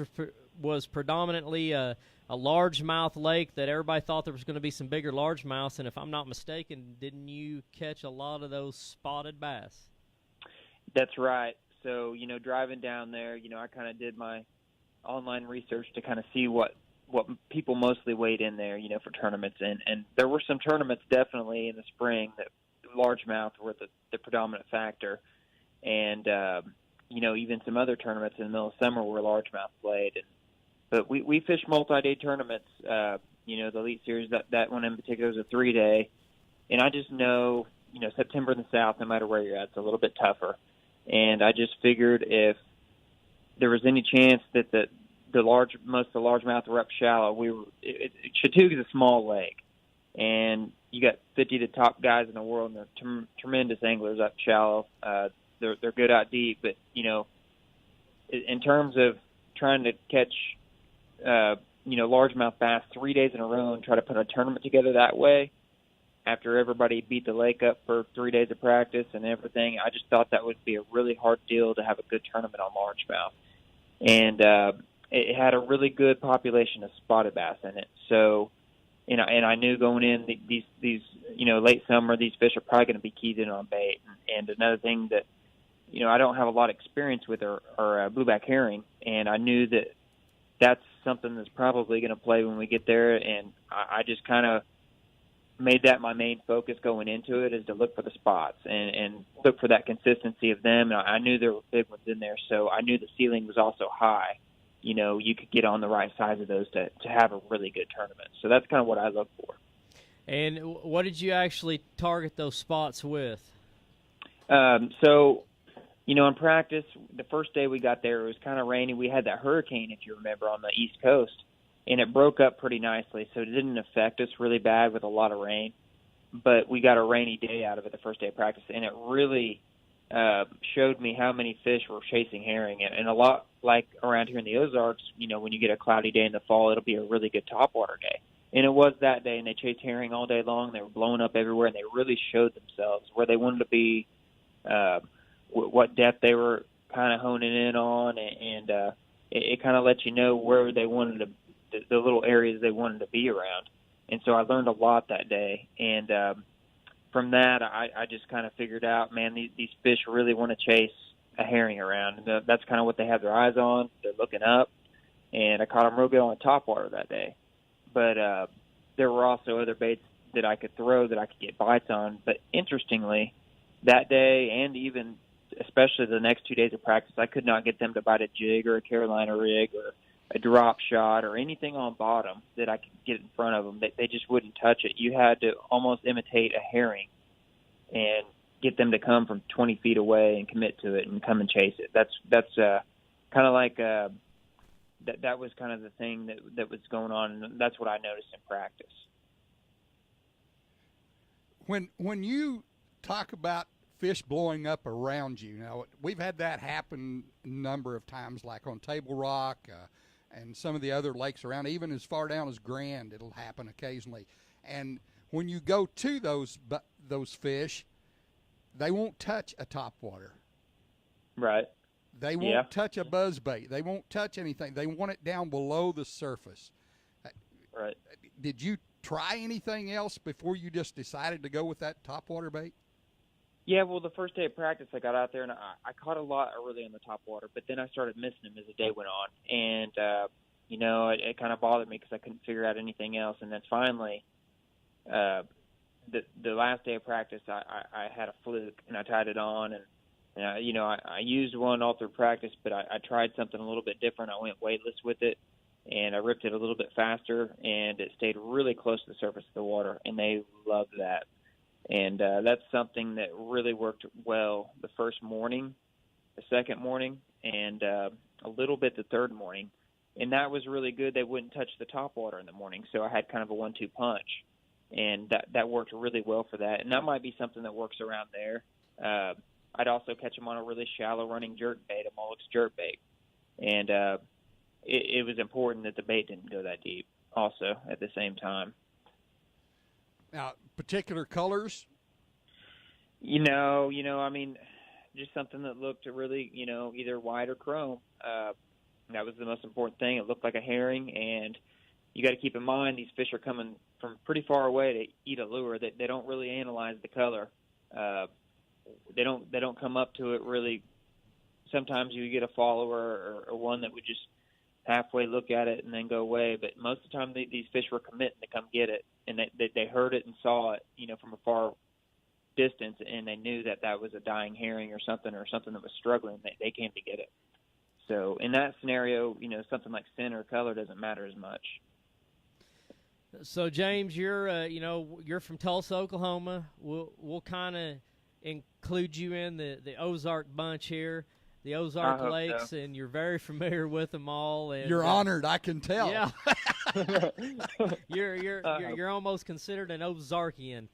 was predominantly a largemouth lake that everybody thought there was going to be some bigger largemouths, and if I'm not mistaken, didn't you catch a lot of those spotted bass? That's right. So, you know, driving down there, you know, I kind of did my online research to kind of see what people mostly weighed in there, you know, for tournaments. And there were some tournaments definitely in the spring that largemouth were the predominant factor. And, you know, even some other tournaments in the middle of summer were largemouth played. But we fished multi-day tournaments, you know, the Elite Series, that one in particular was a 3-day. And I just know, you know, September in the South, no matter where you're at, it's a little bit tougher. And I just figured if there was any chance that most of the largemouth were up shallow, Chattooga's a small lake, and you got 50 of the top guys in the world, and they're tremendous anglers up shallow. They're good out deep, but you know, in terms of trying to catch you know, largemouth bass 3 days in a row and try to put a tournament together that way, after everybody beat the lake up for 3 days of practice and everything, I just thought that would be a really hard deal to have a good tournament on largemouth. And it had a really good population of spotted bass in it. So, and I knew going in these late summer, these fish are probably going to be keyed in on bait. And another thing that, I don't have a lot of experience with are blueback herring, and I knew that that's something that's probably going to play when we get there. And I just kind of made that my main focus going into it, is to look for the spots and look for that consistency of them. And I knew there were big ones in there, so I knew the ceiling was also high. You could get on the right size of those to have a really good tournament. So that's kind of what I look for. And what did you actually target those spots with? So, in practice, the first day we got there, it was kind of rainy. We had that hurricane, if you remember, on the East Coast, and it broke up pretty nicely, so it didn't affect us really bad with a lot of rain. But we got a rainy day out of it the first day of practice, and it really showed me how many fish were chasing herring. And a lot like around here in the Ozarks, when you get a cloudy day in the fall, it'll be a really good topwater day. And it was that day, and they chased herring all day long. They were blowing up everywhere, and they really showed themselves where they wanted to be, what depth they were kind of honing in on, and it kind of let you know where they wanted to, the little areas they wanted to be around. And so I learned a lot that day. And from that, I just kind of figured out, man, these fish really want to chase a herring around. And that's kind of what they have their eyes on. They're looking up. And I caught them real good on the topwater that day. But there were also other baits that I could throw that I could get bites on. But interestingly, that day, and even especially the next 2 days of practice, I could not get them to bite a jig or a Carolina rig or a drop shot or anything on bottom that I could get in front of them. They just wouldn't touch it. You had to almost imitate a herring and get them to come from 20 feet away and commit to it and come and chase it. That's kind of like that was kind of the thing that was going on, and that's what I noticed in practice. When you talk about fish blowing up around you, now we've had that happen a number of times, like on Table Rock and some of the other lakes around, even as far down as Grand, it'll happen occasionally. And when you go to those fish, they won't touch a topwater. Right. They won't touch a buzzbait. They won't touch anything. They want it down below the surface. Right. Did you try anything else before you just decided to go with that topwater bait? Yeah, well, the first day of practice, I got out there, and I caught a lot early on the topwater, but then I started missing them as the day went on. And, it kind of bothered me because I couldn't figure out anything else. And then finally, the last day of practice, I had a fluke, and I tied it on. And I used one all through practice, but I tried something a little bit different. I went weightless with it, and I ripped it a little bit faster, and it stayed really close to the surface of the water, and they loved that. And that's something that really worked well the first morning, the second morning, and a little bit the third morning. And that was really good. They wouldn't touch the topwater in the morning, so I had kind of a 1-2 punch. And that worked really well for that. And that might be something that works around there. I'd also catch them on a really shallow running jerk bait, a Mullex jerk bait. And it was important that the bait didn't go that deep also at the same time. Now, particular colors? Just something that looked really, either white or chrome. That was the most important thing. It looked like a herring, and you got to keep in mind these fish are coming from pretty far away to eat a lure. They don't really analyze the color. They don't come up to it really. Sometimes you get a follower or one that would just halfway look at it and then go away. But most of the time, these fish were committing to come get it, and they heard it and saw it, from a far distance, and they knew that was a dying herring or something that was struggling. They came to get it. So in that scenario, something like scent or color doesn't matter as much. So James, you're from Tulsa, Oklahoma. We'll kind of include you in the Ozark bunch here. The Ozark Lakes, so. And you're very familiar with them all. And you're honored, I can tell. Yeah, you're almost considered an Ozarkian,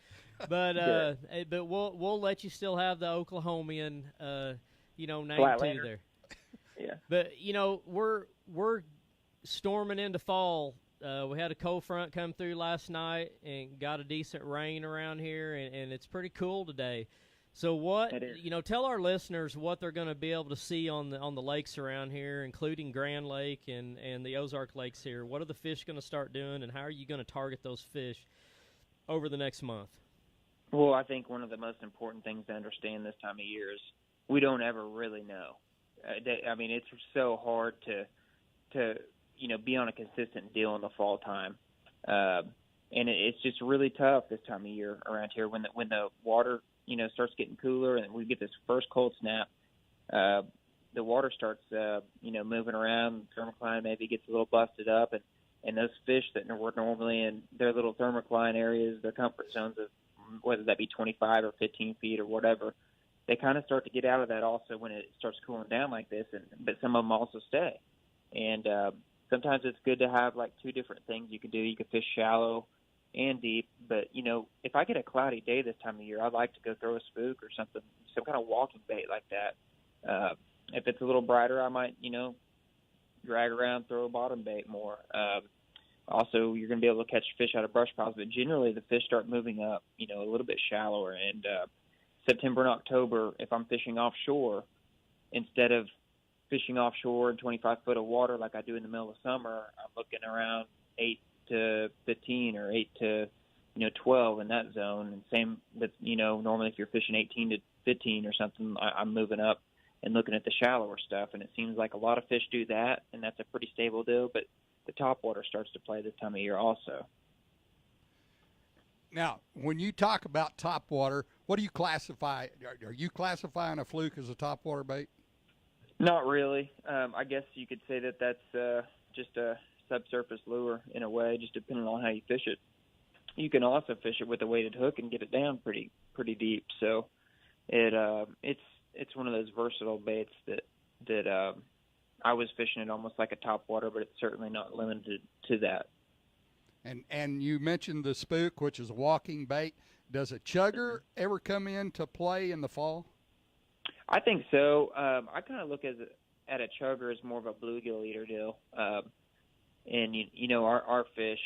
but we'll let you still have the Oklahomian, name too there. Yeah, but we're storming into fall. We had a cold front come through last night and got a decent rain around here, and it's pretty cool today. So tell our listeners what they're going to be able to see on the lakes around here, including Grand Lake and the Ozark Lakes here. What are the fish going to start doing, and how are you going to target those fish over the next month? Well, I think one of the most important things to understand this time of year is we don't ever really know. It's so hard to be on a consistent deal in the fall time. And it's just really tough this time of year around here when the water, starts getting cooler and we get this first cold snap. The water starts, moving around. Thermocline maybe gets a little busted up, and those fish that were normally in their little thermocline areas, their comfort zones of whether that be 25 or 15 feet or whatever, they kind of start to get out of that also when it starts cooling down like this. But some of them also stay. And sometimes it's good to have like two different things you can do. You can fish shallow and deep, but if I get a cloudy day this time of year, I'd like to go throw a spook or something, some kind of walking bait like that. If it's a little brighter, I might drag around, throw a bottom bait more. Also, you're going to be able to catch fish out of brush piles, but generally the fish start moving up, a little bit shallower. And September and October, if I'm fishing offshore, instead of fishing offshore in 25 foot of water like I do in the middle of summer, I'm looking around 8 to 15 or 8 to 12 in that zone. And same with normally if you're fishing 18 to 15 or something, I'm moving up and looking at the shallower stuff. And it seems like a lot of fish do that, and that's a pretty stable deal. But the top water starts to play this time of year also. Now, when you talk about top water, what do you classify? Are you classifying a fluke as a top water bait? Not really. I guess you could say that that's just a subsurface lure in a way, just depending on how you fish it. You can also fish it with a weighted hook and get it down pretty deep. So it's one of those versatile baits that I was fishing it almost like a top water, but it's certainly not limited to that. And you mentioned the spook, which is a walking bait. Does a chugger ever come into play in the fall? I think so. I kind of look at a chugger as more of a bluegill eater deal. And our fish,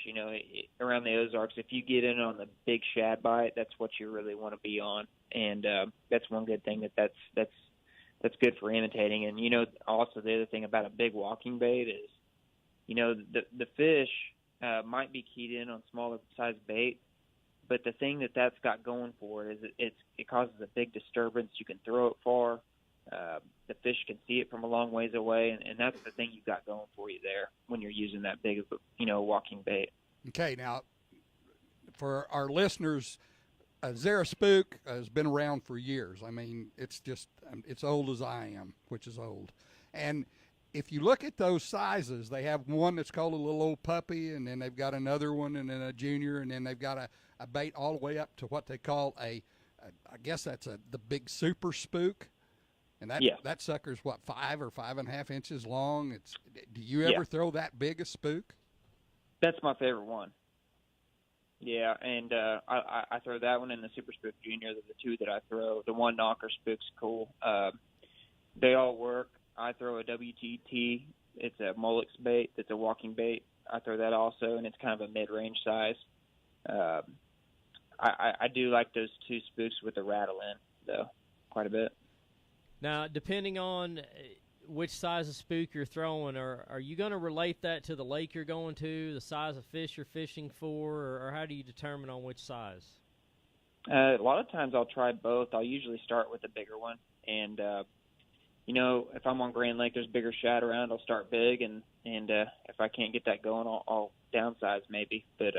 around the Ozarks, if you get in on the big shad bite, that's what you really want to be on. And that's one good thing that's good for imitating. And also the other thing about a big walking bait is, the fish might be keyed in on smaller size bait, but the thing that's got going for it is it causes a big disturbance. You can throw it far. The fish can see it from a long ways away, and that's the thing you've got going for you there when you're using that big of walking bait. Okay, now, for our listeners, Zara Spook has been around for years. I mean, it's old as I am, which is old. And if you look at those sizes, they have one that's called a little old puppy, and then they've got another one, and then a junior, and then they've got a bait all the way up to what they call I guess that's the big super spook. And that sucker's what, 5 or 5.5 inches long. Do you ever throw that big a spook? That's my favorite one. Yeah, and I throw that one and the Super Spook Junior. They're the two that I throw. The one knocker spook's cool. They all work. I throw a WTT. It's a Molex bait. It's a walking bait. I throw that also, and it's kind of a mid-range size. I do like those two spooks with the rattle in, though, quite a bit. Now, depending on which size of spook you're throwing, are you going to relate that to the lake you're going to, the size of fish you're fishing for, or how do you determine on which size? A lot of times I'll try both. I'll usually start with the bigger one. And, if I'm on Grand Lake, there's bigger shad around, I'll start big. And if I can't get that going, I'll downsize maybe. But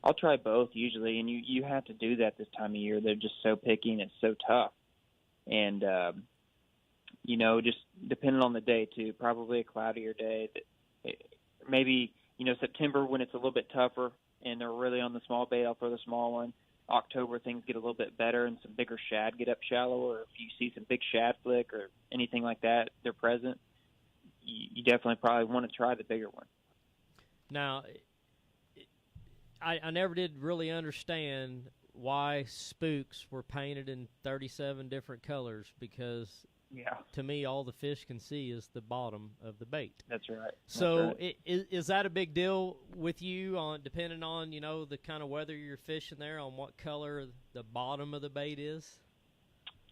I'll try both usually. And you have to do that this time of year. They're just so picky and it's so tough. And, just depending on the day too, probably a cloudier day. Maybe, September when it's a little bit tougher and they're really on the small bait, I'll throw the small one. October, things get a little bit better and some bigger shad get up shallower. Or if you see some big shad flick or anything like that, they're present, you definitely probably want to try the bigger one. Now, I never did really understand why spooks were painted in 37 different colors because to me all the fish can see is the bottom of the bait. That's right. So is that a big deal with you on depending on the kind of weather you're fishing there on what color the bottom of the bait is?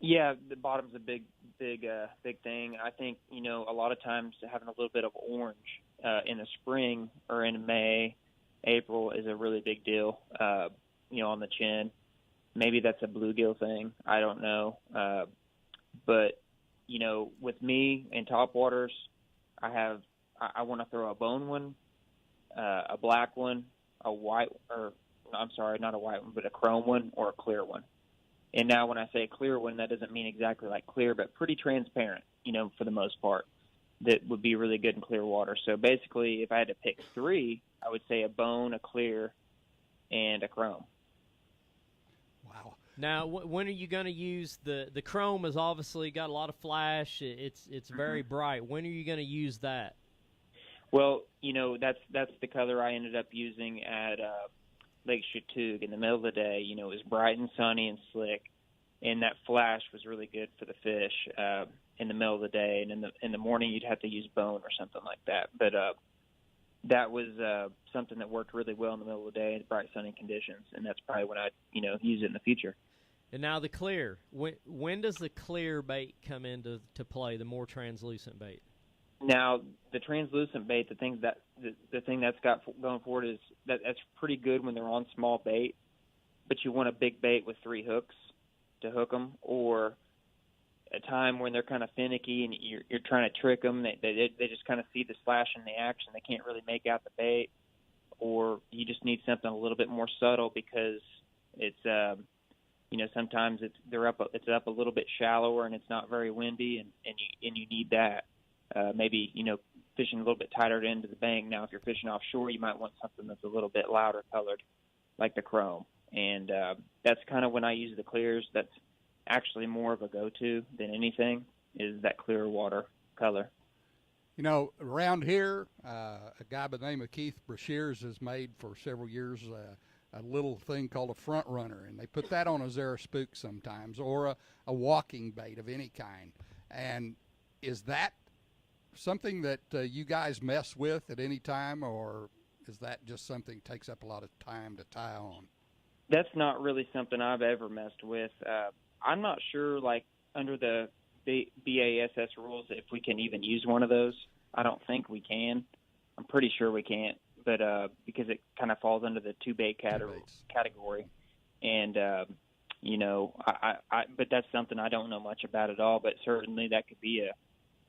Yeah, the bottom's a big thing. I think, you know, a lot of times having a little bit of orange in the spring or in May, April is a really big deal, you know, on the chin. Maybe that's a bluegill thing. I don't know. But, you know, with me in top waters, I want to throw a bone one, a black one, a white, or I'm sorry, not a white one, but a chrome one or a clear one. And now when I say clear one, that doesn't mean exactly like clear, but pretty transparent, you know, for the most part, that would be really good in clear water. So basically, if I had to pick three, I would say a bone, a clear, and a chrome. Wow. Now, when are you going to use the chrome? Has obviously got a lot of flash. It's very bright. When are you going to use that? Well, you know, that's the color I ended up using at Lake Chatuge in the middle of the day. You know, it was bright and sunny and slick, and that flash was really good for the fish in the middle of the day. And in the morning, you'd have to use bone or something like that. But that was something that worked really well in the middle of the day in bright sunny conditions, and that's probably when I, you know, use it in the future. And now the clear. When does the clear bait come into play? The more translucent bait. Now, the translucent bait, the thing that's got going for it is that's pretty good when they're on small bait, but you want a big bait with 3 hooks to hook them, or a time when they're kind of finicky and you're trying to trick them. They just kind of see the slash in the action. They can't really make out the bait, or you just need something a little bit more subtle because it's you know, sometimes it's up a little bit shallower and it's not very windy, and you need that. Maybe, you know, fishing a little bit tighter into the bank. Now, if you're fishing offshore, you might want something that's a little bit louder colored, like the chrome. And that's kind of when I use the clears. That's actually more of a go-to than anything, is that clear water color. You know, around here, a guy by the name of Keith Brashears has made for several years a little thing called a front runner, and they put that on a Zara spook sometimes, or a walking bait of any kind. And is that something that you guys mess with at any time, or is that just something that takes up a lot of time to tie on? That's not really something I've ever messed with. I'm not sure, like, under the B.A.S.S rules, if we can even use one of those. I don't think we can. I'm pretty sure we can't, but because it kind of falls under the two-bait category. And, you know, but that's something I don't know much about at all, but certainly that could be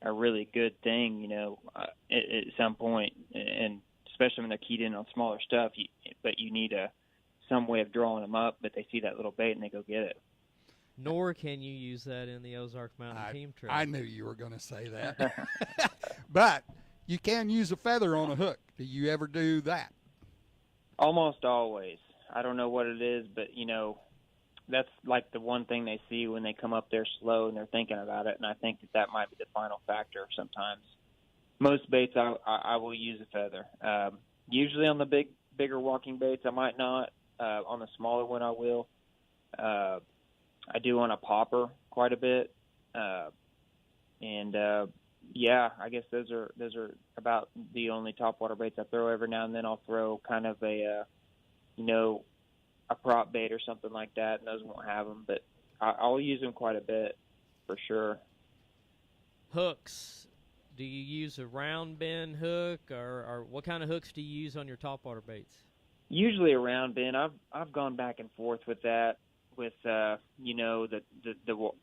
a really good thing, you know, at some point, and especially when they're keyed in on smaller stuff, but you need some way of drawing them up, but they see that little bait and they go get it. Nor can you use that in the Ozark Mountain Team Trail. I knew you were going to say that. But you can use a feather on a hook. Do you ever do that? Almost always. I don't know what it is, but, you know, that's like the one thing they see when they come up there slow and they're thinking about it, and I think that might be the final factor sometimes. Most baits I will use a feather. Usually on the bigger walking baits I might not. On the smaller one I will. I do on a popper quite a bit. Yeah, I guess those are about the only topwater baits I throw. Every now and then I'll throw kind of a prop bait or something like that, and those won't have them, but I'll use them quite a bit for sure. Hooks. Do you use a round bend hook, or what kind of hooks do you use on your topwater baits? Usually a round bend. I've gone back and forth with that, with the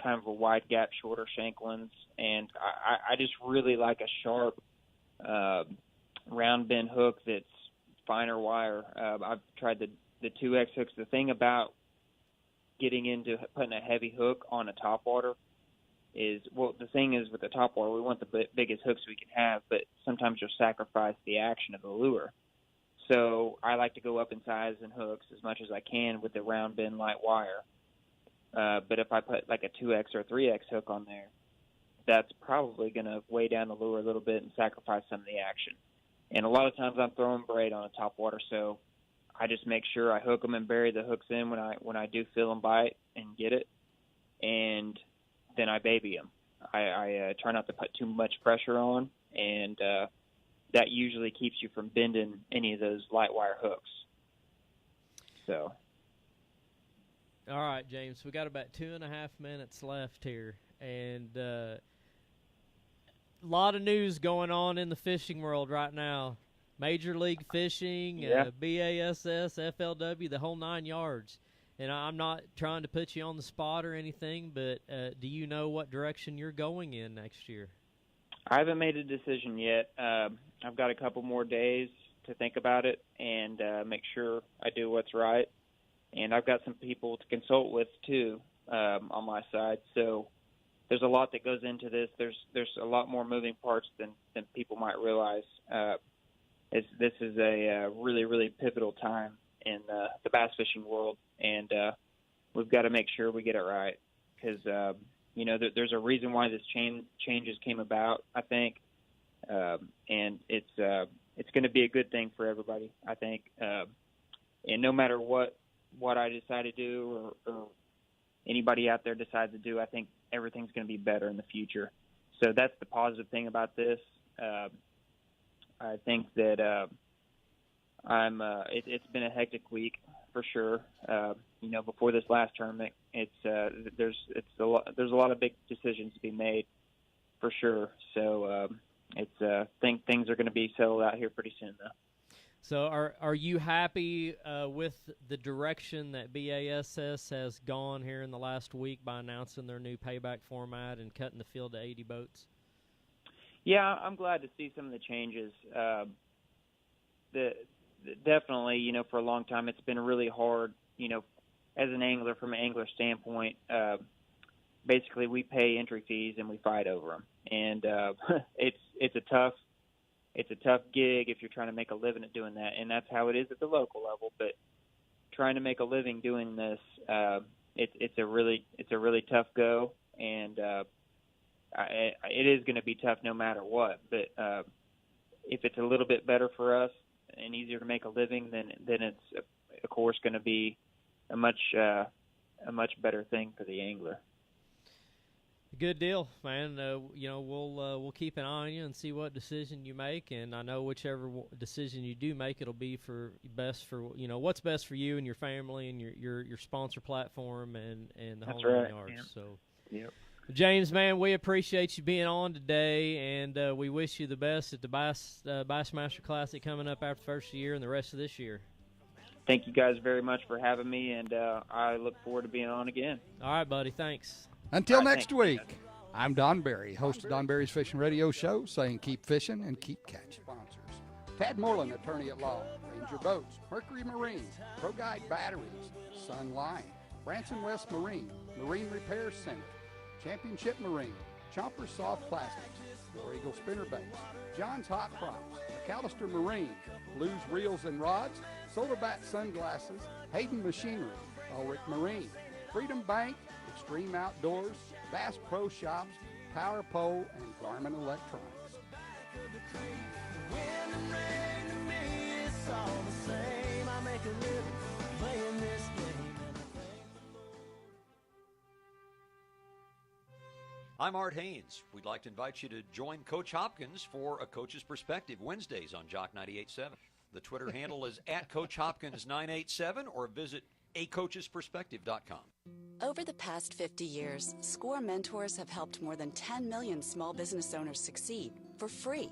kind of a wide gap, shorter shank ones, and I just really like a sharp round bend hook that's finer wire. I've tried the 2X hooks. The thing about getting into putting a heavy hook on a topwater is, well, the thing is with the topwater, we want the biggest hooks we can have, but sometimes you'll sacrifice the action of the lure. So I like to go up in size and hooks as much as I can with the round bend light wire. But if I put like a 2X or 3X hook on there, that's probably going to weigh down the lure a little bit and sacrifice some of the action. And a lot of times I'm throwing braid on a topwater, so I just make sure I hook them and bury the hooks in when I do feel them bite and get it, and then I baby them. I try not to put too much pressure on, and that usually keeps you from bending any of those light wire hooks. So, All right, James, we got about 2.5 minutes left here, and a lot of news going on in the fishing world right now. Major League Fishing, B.A.S.S, FLW, the whole 9 yards. And I'm not trying to put you on the spot or anything, but do you know what direction you're going in next year? I haven't made a decision yet. I've got a couple more days to think about it and make sure I do what's right. And I've got some people to consult with, too, on my side. So there's a lot that goes into this. There's a lot more moving parts than people might realize. This is a really, really pivotal time in the bass fishing world, and we've got to make sure we get it right because, there's a reason why this changes came about, I think, and it's going to be a good thing for everybody, I think. And no matter what I decide to do or anybody out there decides to do, I think everything's going to be better in the future. So that's the positive thing about this. I think that it's been a hectic week for sure. Before this last tournament, there's a lot of big decisions to be made for sure. So think things are going to be settled out here pretty soon, though. So are you happy with the direction that B.A.S.S has gone here in the last week by announcing their new payback format and cutting the field to 80 boats? Yeah, I'm glad to see some of the changes. Definitely, for a long time it's been really hard, as an angler from an angler standpoint. Basically, we pay entry fees and we fight over them, and it's a tough gig if you're trying to make a living at doing that, and that's how it is at the local level. But trying to make a living doing this, it's a really tough go, and it is going to be tough no matter what. But if it's a little bit better for us and easier to make a living, then it's of course going to be a much better thing for the angler. Good deal, man. We'll keep an eye on you and see what decision you make, and I know whichever decision you do make, it'll be best for what's best for you and your family and your sponsor platform and the whole 9 yards. Yeah. So, yep. James, man, we appreciate you being on today, and we wish you the best at the Bassmaster Classic coming up after the first year and the rest of this year. Thank you guys very much for having me, and I look forward to being on again. All right, buddy. Thanks. Until next week, I'm Don Berry, host of Don Berry's Fishing Radio Show, saying keep fishing and keep catching. Sponsors: Tad Moreland, attorney at law, Ranger Boats, Mercury Marine, Pro Guide Batteries, Sun Line, Branson West Marine, Marine Repair Center, Championship Marine, Chomper Soft Plastics, War Eagle Spinnerbaits, John's Hot Props, McAllister Marine, Blues Reels and Rods, Solarbat Sunglasses, Hayden Machinery, Ulrich Marine, Freedom Bank, Extreme Outdoors, Bass Pro Shops, Power Pole, and Garmin Electronics. Wind and rain to me, it's all the same. I make a living playing this game. I'm Art Haynes. We'd like to invite you to join Coach Hopkins for A Coach's Perspective Wednesdays on Jock 98.7. The Twitter handle is @CoachHopkins987 or visit acoachesperspective.com. Over the past 50 years, SCORE mentors have helped more than 10 million small business owners succeed for free.